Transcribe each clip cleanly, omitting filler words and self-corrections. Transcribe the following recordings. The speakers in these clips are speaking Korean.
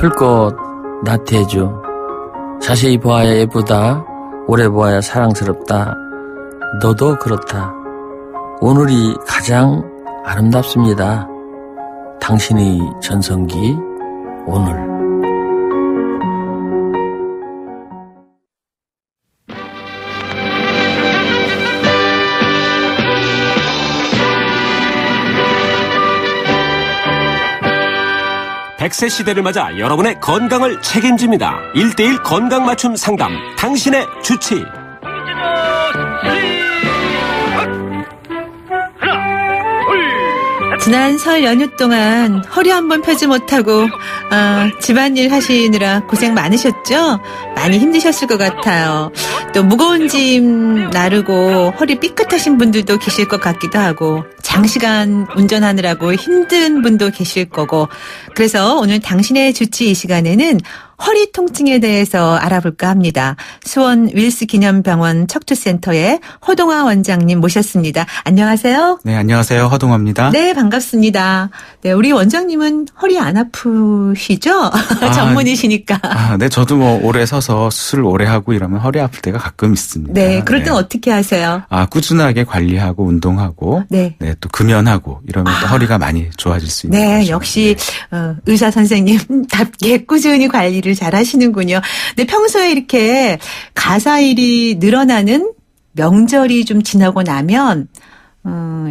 풀꽃 나태해줘. 자세히 보아야 예쁘다. 오래 보아야 사랑스럽다. 너도 그렇다. 오늘이 가장 아름답습니다. 당신의 전성기 오늘. 백세 시대를 맞아 여러분의 건강을 책임집니다. 1:1 건강 맞춤 상담, 당신의 주치. 지난 설 연휴 동안 허리 한번 펴지 못하고 집안일 하시느라 고생 많으셨죠? 많이 힘드셨을 것 같아요. 또 무거운 짐 나르고 허리 삐끗하신 분들도 계실 것 같기도 하고, 장시간 운전하느라고 힘든 분도 계실 거고, 그래서 오늘 당신의 주치 이 시간에는 허리 통증에 대해서 알아볼까 합니다. 수원 윌스 기념병원 척추센터의 허동화 원장님 모셨습니다. 안녕하세요. 네, 안녕하세요. 허동화입니다. 네, 반갑습니다. 네, 우리 원장님은 허리 안 아프시죠? 전문이시니까. 네, 저도 뭐 오래 서서 수술 오래 하고 이러면 허리 아플 때가 가끔 있습니다. 네, 그럴 땐 어떻게 하세요? 꾸준하게 관리하고 운동하고, 네, 또 금연하고 이러면 또 허리가 많이 좋아질 수 있는 네, 거죠. 역시 의사 선생님답게 꾸준히 관리를 잘 하시는군요. 근데 평소에 이렇게 가사일이 늘어나는 명절이 좀 지나고 나면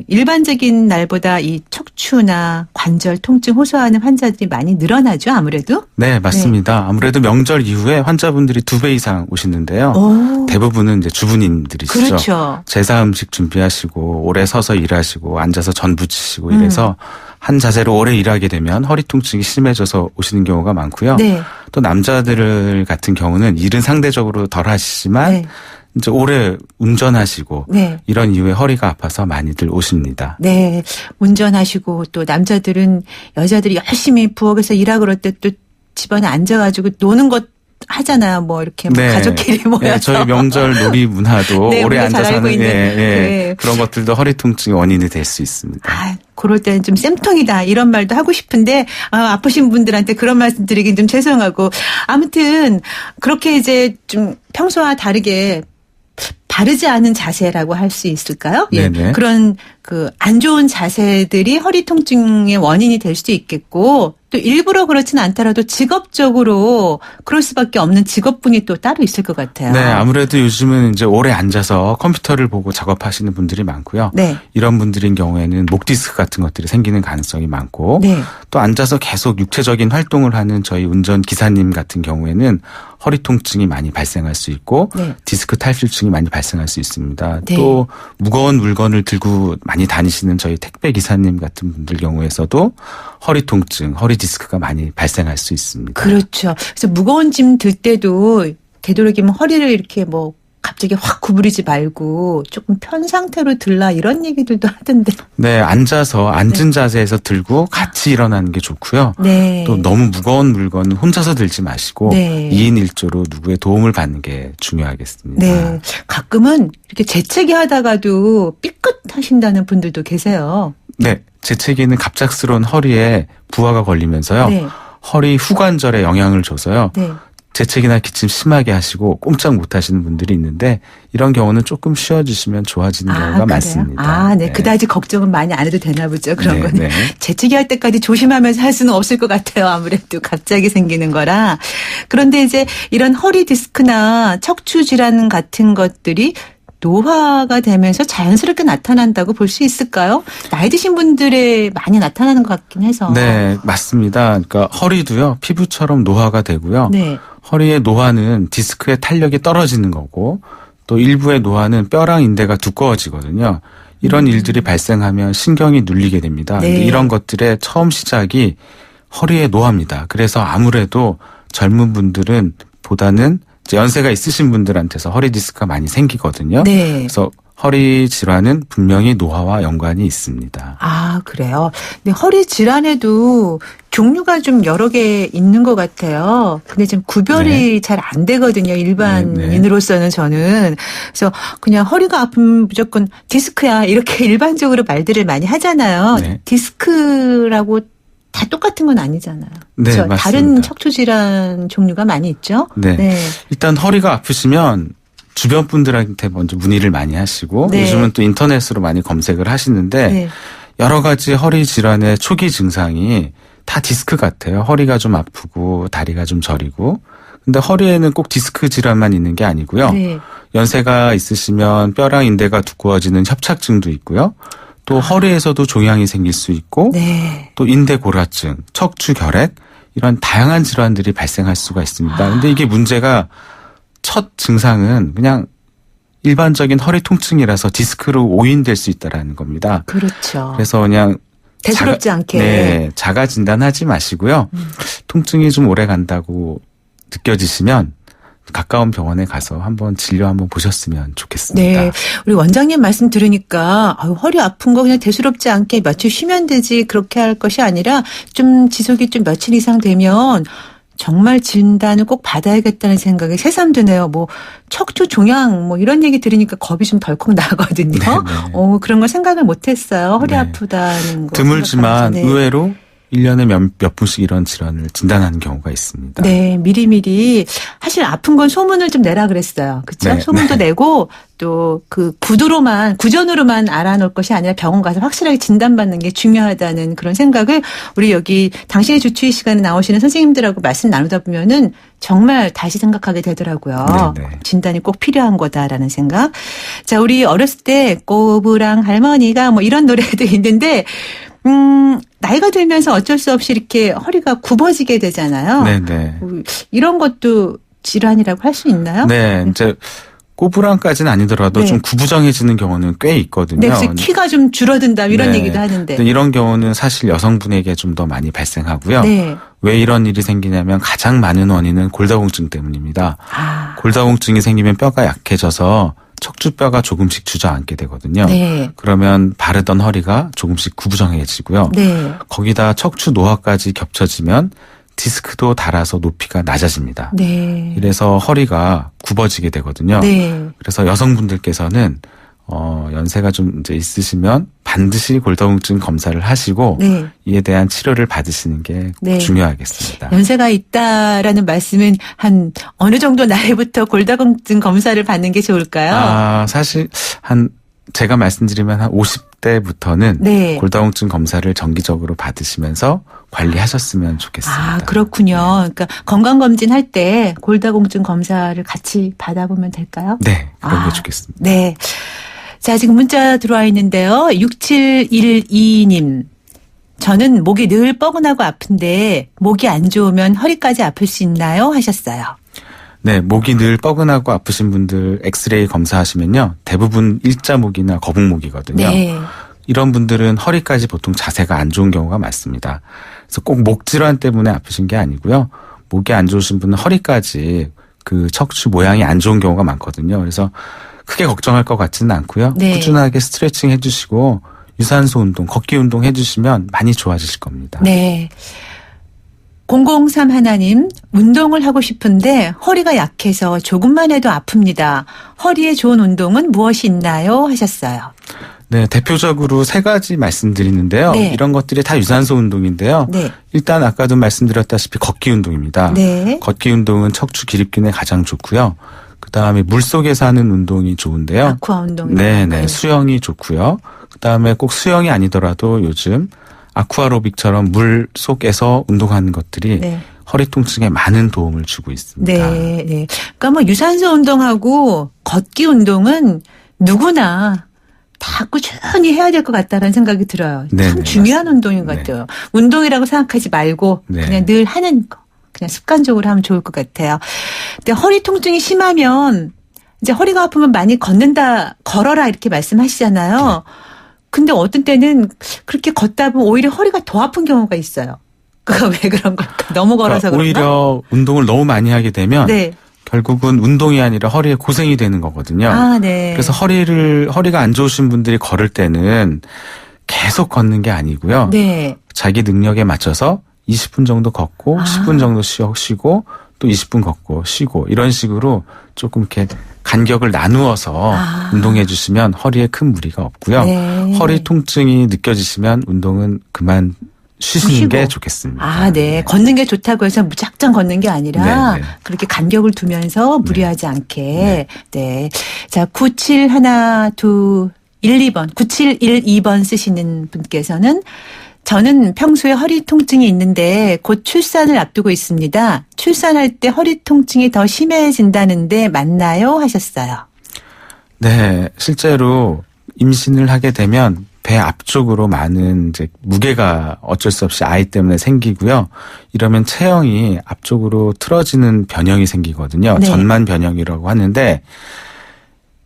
일반적인 날보다 이 척추나 관절 통증 호소하는 환자들이 많이 늘어나죠, 아무래도? 네, 맞습니다. 네. 아무래도 명절 이후에 환자분들이 2배 이상 오시는데요. 오. 대부분은 이제 주부님들이시죠. 그렇죠. 제사 음식 준비하시고 오래 서서 일하시고 앉아서 전 부치시고 이래서 한 자세로 오래 일하게 되면 허리 통증이 심해져서 오시는 경우가 많고요. 네. 또 남자들 같은 경우는 일은 상대적으로 덜 하시지만 네. 이제 오래 운전하시고 네. 이런 이유에 허리가 아파서 많이들 오십니다. 네. 운전하시고 또 남자들은 여자들이 열심히 부엌에서 일하고 그럴 때 또 집안에 앉아가지고 노는 것 하잖아요. 뭐 이렇게 뭐 가족끼리 모여서. 네, 저희 명절 놀이 문화도 네, 오래 앉아서 하는 네. 그런 것들도 허리 통증의 원인이 될 수 있습니다. 그럴 때는 좀 쌤통이다 이런 말도 하고 싶은데 아프신 분들한테 그런 말씀 드리긴 좀 죄송하고, 아무튼 그렇게 이제 좀 평소와 다르게 바르지 않은 자세라고 할 수 있을까요? 예. 그런 안 좋은 자세들이 허리 통증의 원인이 될 수도 있겠고, 또 일부러 그렇지는 않더라도 직업적으로 그럴 수밖에 없는 직업군이 또 따로 있을 것 같아요. 네, 아무래도 요즘은 이제 오래 앉아서 컴퓨터를 보고 작업하시는 분들이 많고요. 네. 이런 분들인 경우에는 목 디스크 같은 것들이 생기는 가능성이 많고, 네. 또 앉아서 계속 육체적인 활동을 하는 저희 운전 기사님 같은 경우에는 허리 통증이 많이 발생할 수 있고, 네. 디스크 탈출증이 많이 발생할 수 있습니다. 네. 또 무거운 물건을 들고 많이 다니시는 저희 택배 기사님 같은 분들 경우에서도 허리 통증, 허리 디스크가 많이 발생할 수 있습니다. 그렇죠. 그래서 무거운 짐 들 때도 되도록이면 허리를 이렇게 뭐 갑자기 확 구부리지 말고 조금 편 상태로 들라 이런 얘기들도 하던데. 네, 앉은 자세에서 들고 같이 일어나는 게 좋고요. 네. 또 너무 무거운 물건은 혼자서 들지 마시고 네. 2인 1조로 누구의 도움을 받는 게 중요하겠습니다. 네. 가끔은 이렇게 재채기 하다가도 삐끗하신다는 분들도 계세요. 네. 재채기는 갑작스러운 허리에 부하가 걸리면서요. 네. 허리 후관절에 영향을 줘서요. 네. 재채기나 기침 심하게 하시고 꼼짝 못 하시는 분들이 있는데, 이런 경우는 조금 쉬어주시면 좋아지는 경우가 그래요? 많습니다. 네. 그다지 걱정은 많이 안 해도 되나 보죠. 그런 거는. 네. 재채기 할 때까지 조심하면서 할 수는 없을 것 같아요. 아무래도 갑자기 생기는 거라. 그런데 이제 이런 허리 디스크나 척추 질환 같은 것들이 노화가 되면서 자연스럽게 나타난다고 볼 수 있을까요? 나이 드신 분들에 많이 나타나는 것 같긴 해서. 네, 맞습니다. 그러니까 허리도요, 피부처럼 노화가 되고요. 네. 허리의 노화는 디스크의 탄력이 떨어지는 거고, 또 일부의 노화는 뼈랑 인대가 두꺼워지거든요. 이런 일들이 발생하면 신경이 눌리게 됩니다. 네. 근데 이런 것들의 처음 시작이 허리의 노화입니다. 그래서 아무래도 젊은 분들은 보다는 이제 연세가 있으신 분들한테서 허리 디스크가 많이 생기거든요. 네. 그래서 허리 질환은 분명히 노화와 연관이 있습니다. 그래요. 근데 허리 질환에도 종류가 좀 여러 개 있는 것 같아요. 근데 지금 구별이 잘 안 되거든요. 일반인으로서는 저는. 그래서 그냥 허리가 아프면 무조건 디스크야 이렇게 일반적으로 말들을 많이 하잖아요. 네. 디스크라고 다 똑같은 건 아니잖아요. 네, 그렇죠? 맞습니다. 다른 척추 질환 종류가 많이 있죠. 네. 일단 허리가 아프시면 주변 분들한테 먼저 문의를 많이 하시고 네. 요즘은 또 인터넷으로 많이 검색을 하시는데 네. 여러 가지 허리 질환의 초기 증상이 다 디스크 같아요. 허리가 좀 아프고 다리가 좀 저리고. 근데 허리에는 꼭 디스크 질환만 있는 게 아니고요. 네. 연세가 있으시면 뼈랑 인대가 두꺼워지는 협착증도 있고요. 또 허리에서도 종양이 생길 수 있고 네. 또 인대 골화증, 척추 결핵 이런 다양한 질환들이 발생할 수가 있습니다. 근데 이게 문제가 첫 증상은 그냥 일반적인 허리 통증이라서 디스크로 오인될 수 있다라는 겁니다. 그렇죠. 그래서 그냥 대수롭지 않게. 네, 자가 진단하지 마시고요. 통증이 좀 오래 간다고 느껴지시면 가까운 병원에 가서 한번 진료 한번 보셨으면 좋겠습니다. 네. 우리 원장님 말씀 들으니까 허리 아픈 거 그냥 대수롭지 않게 며칠 쉬면 되지 그렇게 할 것이 아니라 좀 지속이 좀 며칠 이상 되면 정말 진단을 꼭 받아야겠다는 생각이 새삼 드네요. 뭐 척추 종양 뭐 이런 얘기 들으니까 겁이 좀 덜컥 나거든요. 네네. 그런 걸 생각을 못했어요. 허리 네. 아프다는 거. 드물지만 생각하면서. 네. 의외로 1년에 몇 분씩 이런 질환을 진단하는 경우가 있습니다. 네, 미리미리 사실 아픈 건 소문을 좀 내라 그랬어요. 그렇죠? 네, 소문도 내고 또 그 구전으로만 알아놓을 것이 아니라 병원 가서 확실하게 진단받는 게 중요하다는 그런 생각을 우리 여기 당신의 주치의 시간에 나오시는 선생님들하고 말씀 나누다 보면은 정말 다시 생각하게 되더라고요. 네네. 진단이 꼭 필요한 거다라는 생각. 자, 우리 어렸을 때 꼬부랑 할머니가 뭐 이런 노래도 있는데 나이가 들면서 어쩔 수 없이 이렇게 허리가 굽어지게 되잖아요. 네네. 이런 것도 질환이라고 할 수 있나요? 네, 이제 꼬부랑까지는 아니더라도 네. 좀 구부정해지는 경우는 꽤 있거든요. 네, 그래서 키가 좀 줄어든다 이런 네. 얘기도 하는데. 근데 이런 경우는 사실 여성분에게 좀 더 많이 발생하고요. 네. 왜 이런 일이 생기냐면 가장 많은 원인은 골다공증 때문입니다. 아, 골다공증이 생기면 뼈가 약해져서 척추뼈가 조금씩 주저앉게 되거든요. 네. 그러면 바르던 허리가 조금씩 구부정해지고요. 네. 거기다 척추 노화까지 겹쳐지면 디스크도 닳아서 높이가 낮아집니다. 네. 이래서 허리가 굽어지게 되거든요. 네. 그래서 여성분들께서는 연세가 좀 이제 있으시면 반드시 골다공증 검사를 하시고 네. 이에 대한 치료를 받으시는 게 네. 중요하겠습니다. 연세가 있다라는 말씀은 한 어느 정도 나이부터 골다공증 검사를 받는 게 좋을까요? 사실 제가 말씀드리면 한 50대부터는 네. 골다공증 검사를 정기적으로 받으시면서 관리하셨으면 좋겠습니다. 아, 그렇군요. 그러니까 건강검진 할 때 골다공증 검사를 같이 받아보면 될까요? 네, 그런 아, 게 좋겠습니다. 네. 자, 지금 문자 들어와 있는데요. 6712님. 저는 목이 늘 뻐근하고 아픈데 목이 안 좋으면 허리까지 아플 수 있나요? 하셨어요. 네, 목이 늘 뻐근하고 아프신 분들 엑스레이 검사하시면요. 대부분 일자목이나 거북목이거든요. 네. 이런 분들은 허리까지 보통 자세가 안 좋은 경우가 많습니다. 그래서 꼭 목 질환 때문에 아프신 게 아니고요. 목이 안 좋으신 분은 허리까지 그 척추 모양이 안 좋은 경우가 많거든요. 그래서 크게 걱정할 것 같지는 않고요. 네. 꾸준하게 스트레칭 해주시고 유산소 운동, 걷기 운동 해주시면 많이 좋아지실 겁니다. 네. 003 하나님, 운동을 하고 싶은데 허리가 약해서 조금만 해도 아픕니다. 허리에 좋은 운동은 무엇이 있나요? 하셨어요. 네, 대표적으로 3가지 말씀드리는데요. 네. 이런 것들이 다 유산소 운동인데요. 네. 일단 아까도 말씀드렸다시피 걷기 운동입니다. 네. 걷기 운동은 척추 기립근에 가장 좋고요. 그다음에 물속에서 하는 운동이 좋은데요. 아쿠아 운동. 네네. 수영이 좋고요. 그다음에 꼭 수영이 아니더라도 요즘 아쿠아로빅처럼 물 속에서 운동하는 것들이 네. 허리 통증에 많은 도움을 주고 있습니다. 네, 네. 그러니까 뭐 유산소 운동하고 걷기 운동은 누구나 다 꾸준히 해야 될 것 같다는 생각이 들어요. 참 네네, 중요한 맞습니다. 운동인 것 같아요. 운동이라고 생각하지 말고 네. 그냥 늘 하는 거. 그냥 습관적으로 하면 좋을 것 같아요. 근데 허리 통증이 심하면 이제 허리가 아프면 많이 걸어라 이렇게 말씀하시잖아요. 근데 어떤 때는 그렇게 걷다 보면 오히려 허리가 더 아픈 경우가 있어요. 그거 왜 그런 걸까? 너무 걸어서 그런가? 오히려 운동을 너무 많이 하게 되면 네. 결국은 운동이 아니라 허리에 고생이 되는 거거든요. 아, 네. 그래서 허리가 안 좋으신 분들이 걸을 때는 계속 걷는 게 아니고요. 네. 자기 능력에 맞춰서 20분 정도 걷고 10분 정도 쉬고 또 20분 걷고 쉬고 이런 식으로 조금 이렇게 간격을 나누어서 운동해 주시면 허리에 큰 무리가 없고요. 네. 허리 통증이 느껴지시면 운동은 그만 쉬시는 쉬고. 게 좋겠습니다. 아, 네. 걷는 게 좋다고 해서 무작정 걷는 게 아니라 네, 네. 그렇게 간격을 두면서 무리하지 않게. 네. 자, 9712 12번, 9712번 쓰시는 분께서는 저는 평소에 허리 통증이 있는데 곧 출산을 앞두고 있습니다. 출산할 때 허리 통증이 더 심해진다는데 맞나요? 하셨어요. 네, 실제로 임신을 하게 되면 배 앞쪽으로 많은 이제 무게가 어쩔 수 없이 아이 때문에 생기고요. 이러면 체형이 앞쪽으로 틀어지는 변형이 생기거든요. 네. 전만 변형이라고 하는데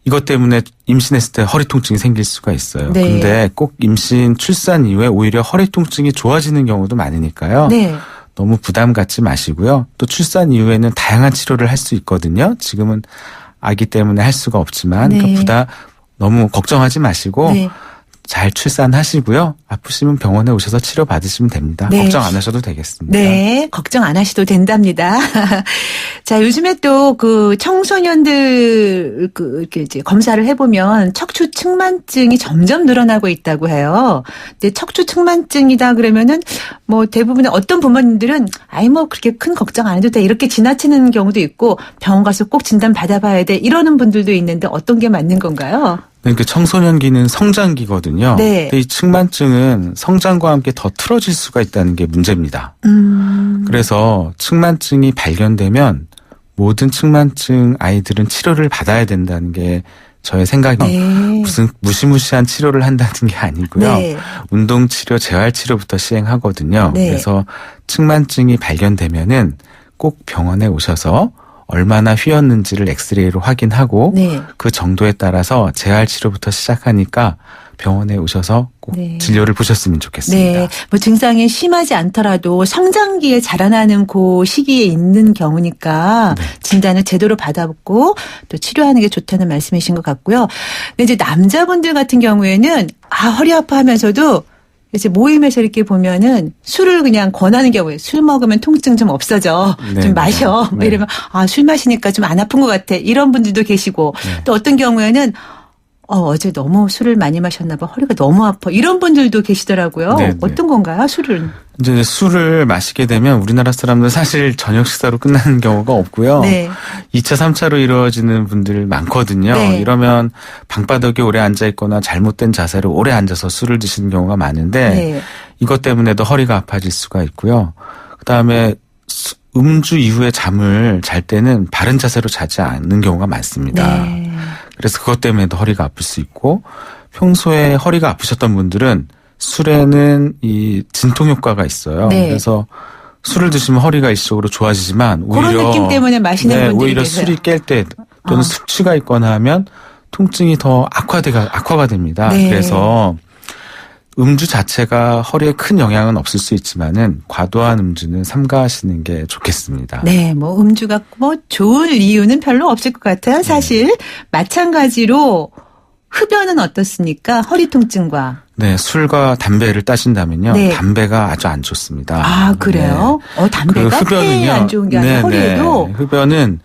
이것 때문에 임신했을 때 허리 통증이 생길 수가 있어요. 네. 근데 꼭 임신, 출산 이후에 오히려 허리 통증이 좋아지는 경우도 많으니까요. 네. 너무 부담 갖지 마시고요. 또 출산 이후에는 다양한 치료를 할 수 있거든요. 지금은 아기 때문에 할 수가 없지만 네. 너무 걱정하지 마시고 네. 잘 출산하시고요. 아프시면 병원에 오셔서 치료 받으시면 됩니다. 네. 걱정 안 하셔도 되겠습니다. 네, 걱정 안 하셔도 된답니다. 자, 요즘에 또 그 청소년들 이렇게 이제 검사를 해보면 척추 측만증이 점점 늘어나고 있다고 해요. 근데 척추 측만증이다 그러면은 뭐 대부분의 어떤 부모님들은 아이 뭐 그렇게 큰 걱정 안 해도 돼 이렇게 지나치는 경우도 있고 병원 가서 꼭 진단 받아봐야 돼 이러는 분들도 있는데 어떤 게 맞는 건가요? 그러니까 청소년기는 성장기거든요. 네. 근데 이 측만증은 성장과 함께 더 틀어질 수가 있다는 게 문제입니다. 그래서 측만증이 발견되면 모든 측만증 아이들은 치료를 받아야 된다는 게 저의 생각이에요. 네. 무슨 무시무시한 치료를 한다는 게 아니고요. 네. 운동치료, 재활치료부터 시행하거든요. 네. 그래서 측만증이 발견되면은 꼭 병원에 오셔서 얼마나 휘었는지를 엑스레이로 확인하고 네. 그 정도에 따라서 재활치료부터 시작하니까 병원에 오셔서 꼭 네. 진료를 보셨으면 좋겠습니다. 네, 뭐 증상이 심하지 않더라도 성장기에 자라나는 그 시기에 있는 경우니까 진단을 제대로 받아보고 또 치료하는 게 좋다는 말씀이신 것 같고요. 근데 이제 남자분들 같은 경우에는 허리 아파하면서도 이제 모임에서 이렇게 보면은 술을 그냥 권하는 경우에 술 먹으면 통증 좀 없어져. 네, 좀 마셔. 네. 이러면 술 마시니까 좀 안 아픈 것 같아. 이런 분들도 계시고 네. 또 어떤 경우에는 어제 너무 술을 많이 마셨나 봐. 허리가 너무 아파. 이런 분들도 계시더라고요. 네, 네. 어떤 건가요? 술은? 이제 술을 마시게 되면 우리나라 사람들 사실 저녁 식사로 끝나는 경우가 없고요. 네. 2차, 3차로 이루어지는 분들 많거든요. 네. 이러면 방바닥에 오래 앉아 있거나 잘못된 자세로 오래 앉아서 술을 드시는 경우가 많은데 네. 이것 때문에도 허리가 아파질 수가 있고요. 그다음에 음주 이후에 잠을 잘 때는 바른 자세로 자지 않는 경우가 많습니다. 네. 그래서 그것 때문에도 허리가 아플 수 있고 평소에 허리가 아프셨던 분들은 술에는 이 진통 효과가 있어요. 네. 그래서 술을 드시면 허리가 일시적으로 좋아지지만 오히려 그런 느낌 때문에 마시는 분들이 오히려 계세요. 술이 깰 때 또는 숙취가 있거나 하면 통증이 더 악화가 됩니다. 네. 그래서 음주 자체가 허리에 큰 영향은 없을 수 있지만은 과도한 음주는 삼가하시는 게 좋겠습니다. 네, 뭐 음주가 뭐 좋은 이유는 별로 없을 것 같아요. 사실 마찬가지로 흡연은 어떻습니까? 허리 통증과. 네, 술과 담배를 따진다면요. 네. 담배가 아주 안 좋습니다. 그래요? 담배가 폐에 안 좋은 게 아니라 허리에도. 흡연은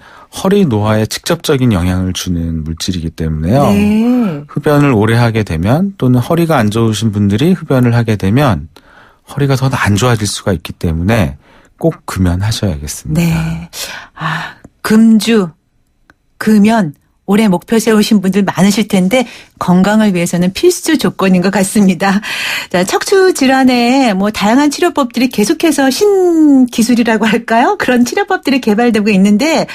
허리 노화에 직접적인 영향을 주는 물질이기 때문에요. 네. 흡연을 오래 하게 되면 또는 허리가 안 좋으신 분들이 흡연을 하게 되면 허리가 더 안 좋아질 수가 있기 때문에 꼭 금연하셔야겠습니다. 네. 금주, 금연. 올해 목표 세우신 분들 많으실 텐데 건강을 위해서는 필수 조건인 것 같습니다. 자, 척추 질환에 뭐 다양한 치료법들이 계속해서 신기술이라고 할까요? 그런 치료법들이 개발되고 있는데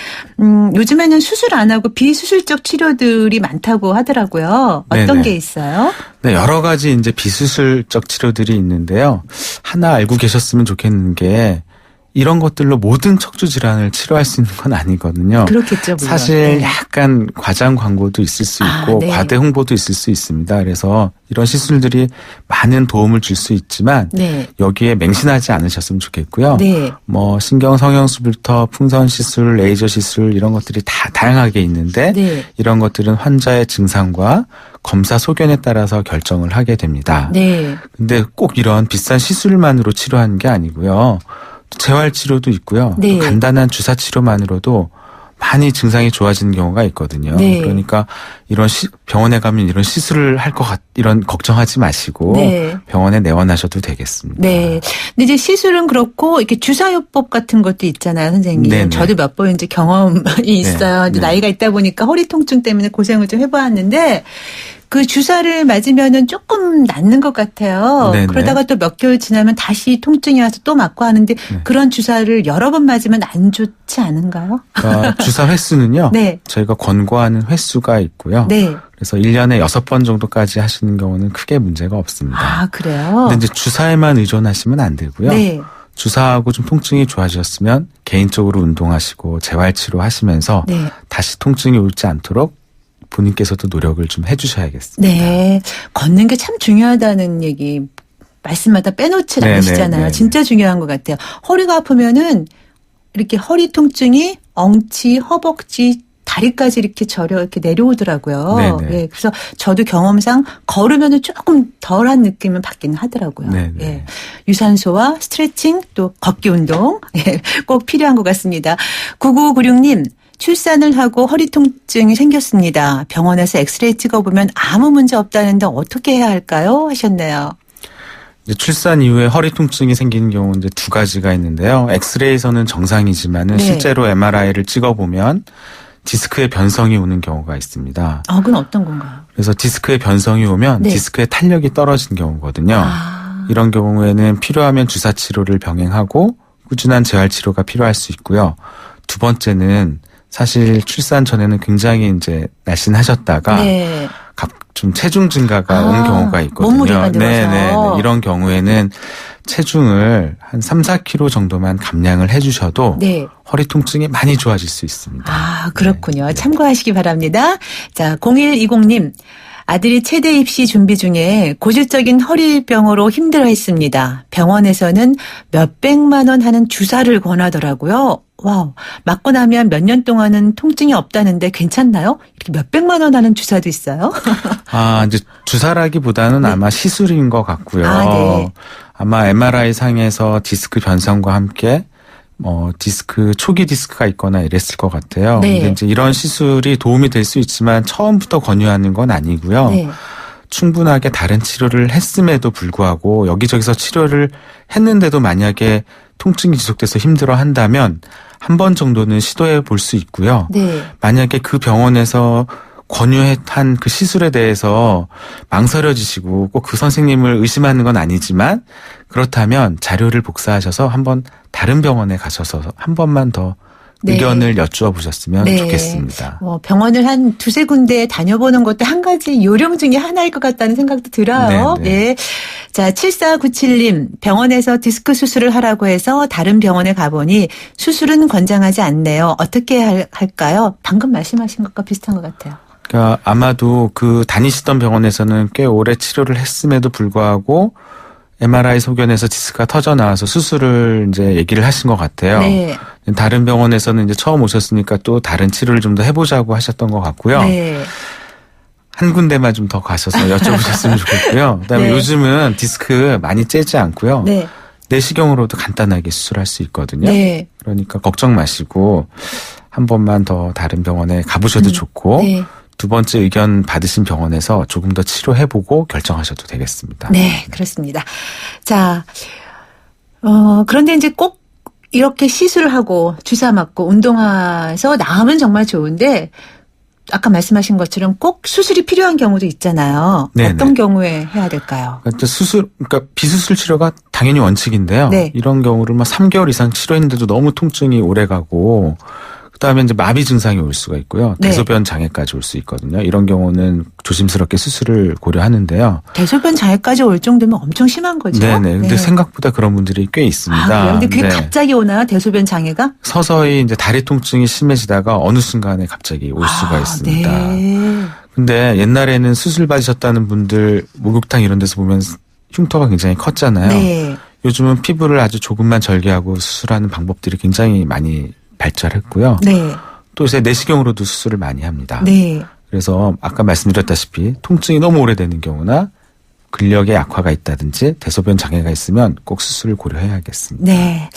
요즘에는 수술 안 하고 비수술적 치료들이 많다고 하더라고요. 어떤 네네. 게 있어요? 네, 여러 가지 이제 비수술적 치료들이 있는데요. 하나 알고 계셨으면 좋겠는 게 이런 것들로 모든 척추 질환을 치료할 수 있는 건 아니거든요. 그렇겠죠, 물론. 사실 네. 약간 과장 광고도 있을 수 있고 네. 과대 홍보도 있을 수 있습니다. 그래서 이런 시술들이 많은 도움을 줄 수 있지만 네. 여기에 맹신하지 않으셨으면 좋겠고요. 네. 뭐 신경 성형수부터 풍선 시술, 레이저 시술 이런 것들이 다 다양하게 있는데 네. 이런 것들은 환자의 증상과 검사 소견에 따라서 결정을 하게 됩니다. 네. 근데 꼭 이런 비싼 시술만으로 치료하는 게 아니고요. 재활치료도 있고요. 네. 또 간단한 주사치료만으로도 많이 증상이 좋아지는 경우가 있거든요. 네. 그러니까 이런 병원에 가면 이런 시술을 할 것 이런 걱정하지 마시고 네. 병원에 내원하셔도 되겠습니다. 네. 근데 이제 시술은 그렇고 이렇게 주사요법 같은 것도 있잖아요, 선생님. 네네. 저도 몇 번 이제 경험이 있어요. 이제 네. 나이가 있다 보니까 허리 통증 때문에 고생을 좀 해보았는데 그 주사를 맞으면은 조금 낫는 것 같아요. 네네. 그러다가 또 몇 개월 지나면 다시 통증이 와서 또 맞고 하는데 그런 주사를 여러 번 맞으면 안 좋지 않은가요? 그러니까 주사 횟수는요. 네. 저희가 권고하는 횟수가 있고요. 네. 그래서 1년에 6번 정도까지 하시는 경우는 크게 문제가 없습니다. 아, 그래요? 근데 이제 주사에만 의존하시면 안 되고요. 네. 주사하고 좀 통증이 좋아지셨으면 개인적으로 운동하시고 재활치료 하시면서 네. 다시 통증이 오지 않도록 본인께서도 노력을 좀 해주셔야겠습니다. 네. 걷는 게 참 중요하다는 얘기 말씀마다 빼놓질 네네, 않으시잖아요. 네네. 진짜 중요한 것 같아요. 허리가 아프면은 이렇게 허리 통증이 엉치, 허벅지, 다리까지 이렇게 이렇게 내려오더라고요. 네네. 예, 그래서 저도 경험상 걸으면은 조금 덜한 느낌은 받기는 하더라고요. 네네. 예, 유산소와 스트레칭 또 걷기 운동 예, 꼭 필요한 것 같습니다. 9996님. 출산을 하고 허리 통증이 생겼습니다. 병원에서 엑스레이 찍어보면 아무 문제 없다는데 어떻게 해야 할까요? 하셨네요. 이제 출산 이후에 허리 통증이 생기는 경우는 이제 두 가지가 있는데요. 엑스레이에서는 정상이지만은 네. 실제로 MRI를 찍어보면 디스크의 변성이 오는 경우가 있습니다. 그건 어떤 건가요? 그래서 디스크의 변성이 오면 네. 디스크의 탄력이 떨어진 경우거든요. 아. 이런 경우에는 필요하면 주사 치료를 병행하고 꾸준한 재활 치료가 필요할 수 있고요. 두 번째는 사실 출산 전에는 굉장히 이제 날씬하셨다가 네. 좀 체중 증가가 온 경우가 있거든요. 몸무게가 늘어서. 네네. 이런 경우에는 체중을 한 3, 4kg 정도만 감량을 해주셔도 네. 허리 통증이 많이 좋아질 수 있습니다. 아, 그렇군요. 네. 참고하시기 바랍니다. 자, 0120님. 아들이 체대 입시 준비 중에 고질적인 허리병으로 힘들어했습니다. 병원에서는 몇백만 원 하는 주사를 권하더라고요. 와우. 맞고 나면 몇 년 동안은 통증이 없다는데 괜찮나요? 이렇게 몇백만 원 하는 주사도 있어요? 이제 주사라기보다는 네. 아마 시술인 것 같고요. 네. 아마 MRI 상에서 디스크 변성과 함께 디스크, 초기 디스크가 있거나 이랬을 것 같아요. 네. 근데 이제 이런 시술이 도움이 될 수 있지만 처음부터 권유하는 건 아니고요. 네. 충분하게 다른 치료를 했음에도 불구하고 여기저기서 치료를 했는데도 만약에 통증이 지속돼서 힘들어 한다면 한 번 정도는 시도해 볼 수 있고요. 네. 만약에 그 병원에서 권유한 그 시술에 대해서 망설여지시고 꼭 그 선생님을 의심하는 건 아니지만 그렇다면 자료를 복사하셔서 한번 다른 병원에 가셔서 한 번만 더 네. 의견을 여쭈어 보셨으면 네. 좋겠습니다. 병원을 한 두세 군데 다녀보는 것도 한 가지 요령 중에 하나일 것 같다는 생각도 들어요. 네, 네. 예. 자, 7497님. 병원에서 디스크 수술을 하라고 해서 다른 병원에 가보니 수술은 권장하지 않네요. 어떻게 할까요? 방금 말씀하신 것과 비슷한 것 같아요. 그러니까 아마도 그 다니시던 병원에서는 꽤 오래 치료를 했음에도 불구하고 MRI 소견에서 디스크가 터져 나와서 수술을 이제 얘기를 하신 것 같아요. 네. 다른 병원에서는 이제 처음 오셨으니까 또 다른 치료를 좀 더 해보자고 하셨던 것 같고요. 네. 한 군데만 좀 더 가셔서 여쭤보셨으면 좋겠고요. 그다음에 네. 요즘은 디스크 많이 째지 않고요. 네. 내시경으로도 간단하게 수술할 수 있거든요. 네. 그러니까 걱정 마시고 한 번만 더 다른 병원에 가보셔도 좋고 네. 두 번째 의견 받으신 병원에서 조금 더 치료해보고 결정하셔도 되겠습니다. 네, 그렇습니다. 자, 그런데 이제 꼭 이렇게 시술을 하고 주사 맞고 운동해서 나으면 정말 좋은데 아까 말씀하신 것처럼 꼭 수술이 필요한 경우도 있잖아요. 네네. 어떤 경우에 해야 될까요? 그러니까 그러니까 비수술 치료가 당연히 원칙인데요. 네. 이런 경우를 3개월 이상 치료했는데도 너무 통증이 오래가고 그다음에 이제 마비 증상이 올 수가 있고요. 네. 대소변 장애까지 올 수 있거든요. 이런 경우는 조심스럽게 수술을 고려하는데요. 대소변 장애까지 올 정도면 엄청 심한 거죠. 네네. 근데 생각보다 그런 분들이 꽤 있습니다. 그래요? 근데 그게 네. 갑자기 오나요? 대소변 장애가? 서서히 이제 다리 통증이 심해지다가 어느 순간에 갑자기 올 수가 있습니다. 네. 근데 옛날에는 수술 받으셨다는 분들 목욕탕 이런 데서 보면 흉터가 굉장히 컸잖아요. 네. 요즘은 피부를 아주 조금만 절개하고 수술하는 방법들이 굉장히 많이 발달했고요. 네. 또 요새 내시경으로도 수술을 많이 합니다. 네. 그래서 아까 말씀드렸다시피 통증이 너무 오래되는 경우나 근력의 약화가 있다든지 대소변 장애가 있으면 꼭 수술을 고려해야겠습니다. 네.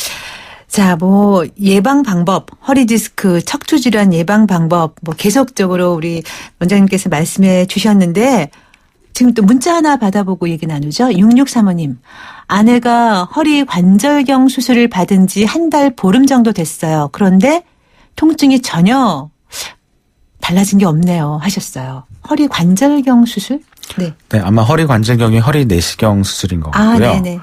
자, 자, 뭐 예방 방법, 허리 디스크, 척추 질환 예방 방법 뭐 계속적으로 우리 원장님께서 말씀해 주셨는데 지금 또 문자 하나 받아보고 얘기 나누죠. 6635님. 아내가 허리 관절경 수술을 받은 지 한 달 보름 정도 됐어요. 그런데 통증이 전혀 달라진 게 없네요 하셨어요. 허리 관절경 수술? 네. 네, 아마 허리 관절경이 허리 내시경 수술인 것 아, 같고요. 네네.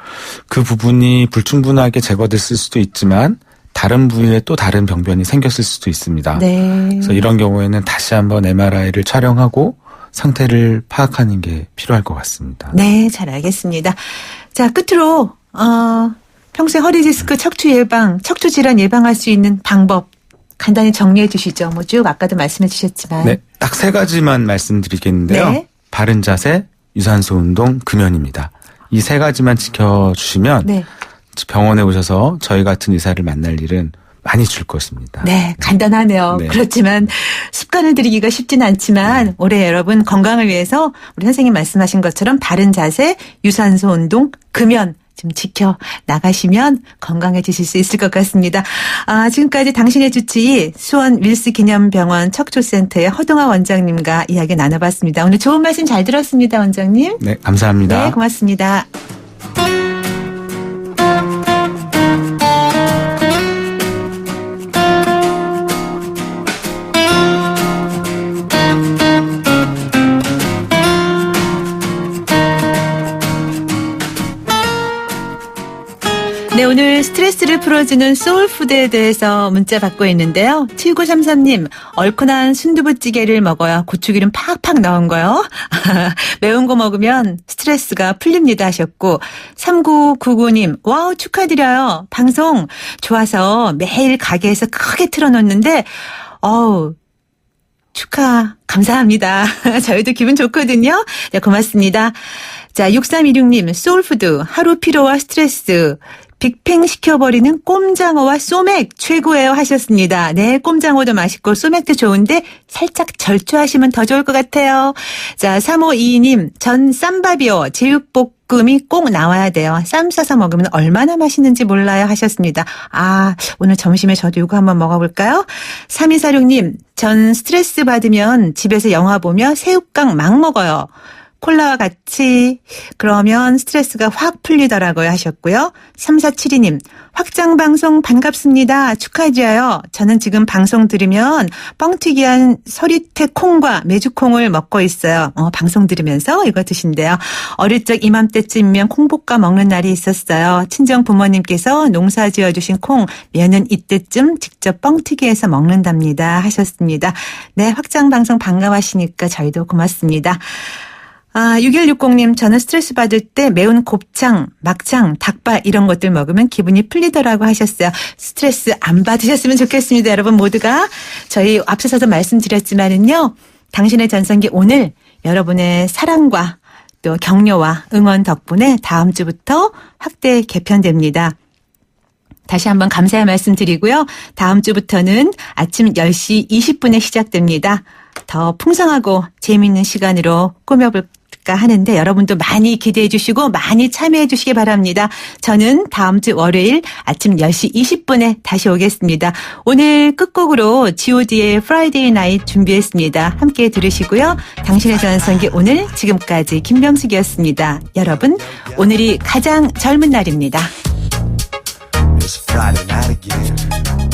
그 부분이 불충분하게 제거됐을 수도 있지만 다른 부위에 또 다른 병변이 생겼을 수도 있습니다. 네. 그래서 이런 경우에는 다시 한번 MRI를 촬영하고 상태를 파악하는 게 필요할 것 같습니다. 네, 잘 알겠습니다. 자, 끝으로 평소에 허리 디스크 척추 예방, 척추 질환 예방할 수 있는 방법 간단히 정리해 주시죠. 뭐 쭉 아까도 말씀해 주셨지만. 네, 딱 3가지만 말씀드리겠는데요. 네. 바른 자세, 유산소 운동, 금연입니다. 이 3가지만 지켜주시면 네. 병원에 오셔서 저희 같은 의사를 만날 일은 많이 줄 것입니다. 네, 간단하네요. 네. 그렇지만 습관을 들이기가 쉽지는 않지만 올해 여러분 건강을 위해서 우리 선생님 말씀하신 것처럼 바른 자세, 유산소 운동, 금연 좀 지켜 나가시면 건강해지실 수 있을 것 같습니다. 지금까지 당신의 주치의 수원 윌스 기념병원 척추센터의 허동아 원장님과 이야기 나눠봤습니다. 오늘 좋은 말씀 잘 들었습니다, 원장님. 네, 감사합니다. 네, 고맙습니다. 네, 오늘 스트레스를 풀어주는 소울푸드에 대해서 문자 받고 있는데요. 7933님, 얼큰한 순두부찌개를 먹어야 고추기름 팍팍 넣은 거요. 매운 거 먹으면 스트레스가 풀립니다 하셨고, 3999님, 와우, 축하드려요. 방송 좋아서 매일 가게에서 크게 틀어놓는데, 축하, 감사합니다. 저희도 기분 좋거든요. 네, 고맙습니다. 자, 6316님, 소울푸드, 하루 피로와 스트레스, 빅팽 시켜버리는 꼼장어와 소맥 최고예요 하셨습니다. 네, 꼼장어도 맛있고 소맥도 좋은데 살짝 절주하시면 더 좋을 것 같아요. 자, 3522님, 전 쌈밥이요. 제육볶음이 꼭 나와야 돼요. 쌈 싸서 먹으면 얼마나 맛있는지 몰라요 하셨습니다. 오늘 점심에 저도 이거 한번 먹어볼까요? 3246님, 전 스트레스 받으면 집에서 영화 보며 새우깡 막 먹어요. 콜라와 같이 그러면 스트레스가 확 풀리더라고요 하셨고요. 3472님, 확장방송 반갑습니다. 축하드려요. 저는 지금 방송 들으면 뻥튀기한 서리태 콩과 메주콩을 먹고 있어요. 방송 들으면서 이거 드신대요. 어릴 적 이맘때쯤이면 콩볶아 먹는 날이 있었어요. 친정 부모님께서 농사 지어주신 콩, 면은 이때쯤 직접 뻥튀기해서 먹는답니다 하셨습니다. 네, 확장방송 반가워하시니까 저희도 고맙습니다. 6160님, 저는 스트레스 받을 때 매운 곱창, 막창, 닭발 이런 것들 먹으면 기분이 풀리더라고 하셨어요. 스트레스 안 받으셨으면 좋겠습니다. 여러분 모두가. 저희 앞서서도 말씀드렸지만은요. 당신의 전성기 오늘 여러분의 사랑과 또 격려와 응원 덕분에 다음 주부터 확대 개편됩니다. 다시 한번 감사의 말씀 드리고요. 다음 주부터는 아침 10시 20분에 시작됩니다. 더 풍성하고 재미있는 시간으로 꾸며볼까 하는데 여러분도 많이 기대해 주시고 많이 참여해 주시기 바랍니다. 저는 다음 주 월요일 아침 10시 20분에 다시 오겠습니다. 오늘 끝곡으로 G.O.D의 Friday Night 준비했습니다. 함께 들으시고요. 당신의 전성기 오늘 지금까지 김병숙이었습니다. 여러분, 오늘이 가장 젊은 날입니다. It's Friday night again.